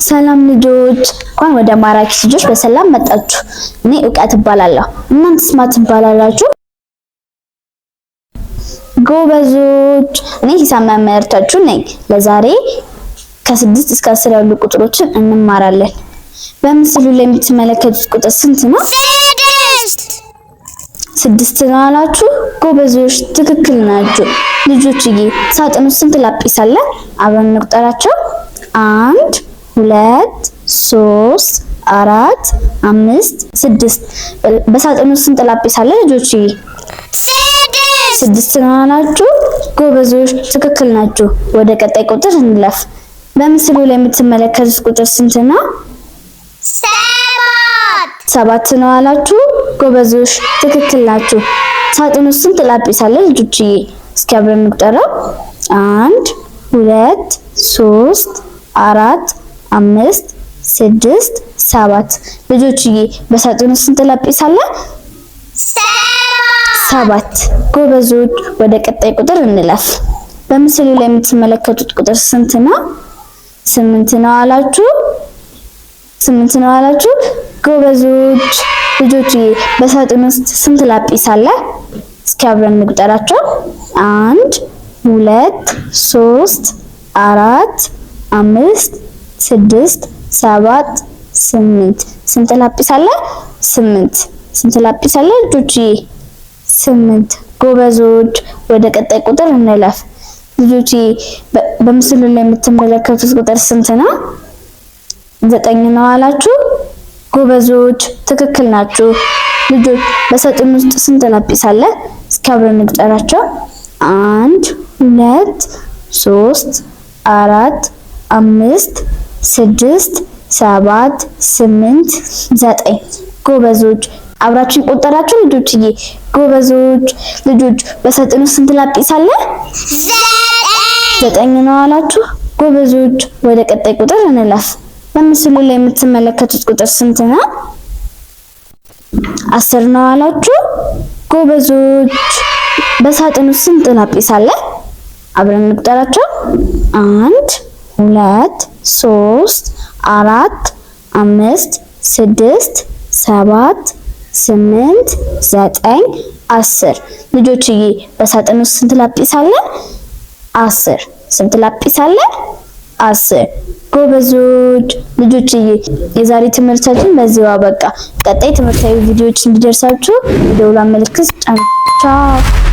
ሰላም ልጆች፣ እንኳን ወደ ማራኪ ልጆች በሰላም መጣችሁ። እኔ እውቀት እባላለሁ። እናንተስ ማን ትባላላችሁ? ጎበዞች። እኔ ሂሳብ መምህርታችሁ ነኝ። ለዛሬ ከ6 እስከ 10 ያሉ ቁጥሮችን እንማራለን። በምስሉ ላይ የምትመለከቱት ቁጥር ስንት ነው? 6 ነው አላችሁ? ጎበዞች፣ ትክክል ናችሁ። ልጆችዬ፣ ሳጥኑ ስንት ላጲስ አለ? አብረን እንቁጠራቸው። 1 2 3 4 5 6። በሳጥኑ ስንት ላጲስ አለ ልጆችዬ? 6 ነው አላችሁ? ጎበዞች፣ ትክክል ናችሁ። ወደ ቀጣይ ቁጥር እንለፍ። በምስሉ ላይ የምትመለከቱት ቁጥር ስንት ነው? 7 ነው አላችሁ? ጎበዞች፣ ትክክል ናችሁ። ሳጥኑ ስንት ላጲስ አለ ልጆችዬ? እስኪ አብረን እንቁጠረው። 1 2 3 4 5 6 7። ልጆችዬ፣ በሳጥኑ ስንት ላጲስ አለ? 7። ጎበዞች፣ ወደ ቀጣይ ቁጥር እንለፍ። በምስሉ ላይ የምትመለከቱት ቁጥር ስንት ነው? 8 ነው አላችሁ? 8 ነው አላችሁ? ጎበዞች፣ ልጆችዬ፣ በሳጥኑ ውስጥ ስንት ላጲስ አለ? እስኪ አብረን እንቁጠራቸው። 1 2 3 4 5 6 7 8። ስንት ላጲስ አለ? 8። ስንት ላጲስ አለ ልጆችዬ? 8። ጎበዞች፣ ወደ ቀጣይ ቁጥር እንለፍ። ልጆችዬ፣ በምስሉ ላይ የምትመለከቱት ቁጥር ስንት ነው? 9 ነው አላችሁ? ጎበዞች፣ ትክክል ናችሁ። ልጆች፣ በሳጥኑ ውስጥ ስንት ላጲስ አለ? እስኪ አብረን እንቁጠራቸው። 1 2 3 4 5 6 7 8 9። ጎበዞች፣ አብራችሁ ቆጠራችሁ ልጆችዬ? ጎበዞች፣ ልጆች፣ በሳጥኑ ስንት ላጲስ አለ? 9 ነው አላችሁ? ጎበዞች፣ ወደ ቀጣይ ቁጥር እንለፍ። በምስሉ ላይ የምትመለከቱት ቁጥር ስንት ነው? 10 ነው አላችሁ? ጎበዞች፣ በሳጥኑ ስንት ላጲስ አለ? አብረን እንቁጠራቸው። 1 2 3 4 5 6 7 8 9 10። ልጆችዬ፣ በሳጥኑ ስንት ላጲስ አለ? 10። ስንት ላጲስ አለ? 10። ጎበዞች፣ ልጆችዬ፣ የዛሬ ትምህርታችን በዚሁ አበቃ። ቀጣይ ትምህርታዊ ቪዲዮዎች እንዲደርሳችሁ የደወል ምልክት ጫኑ። ቻው።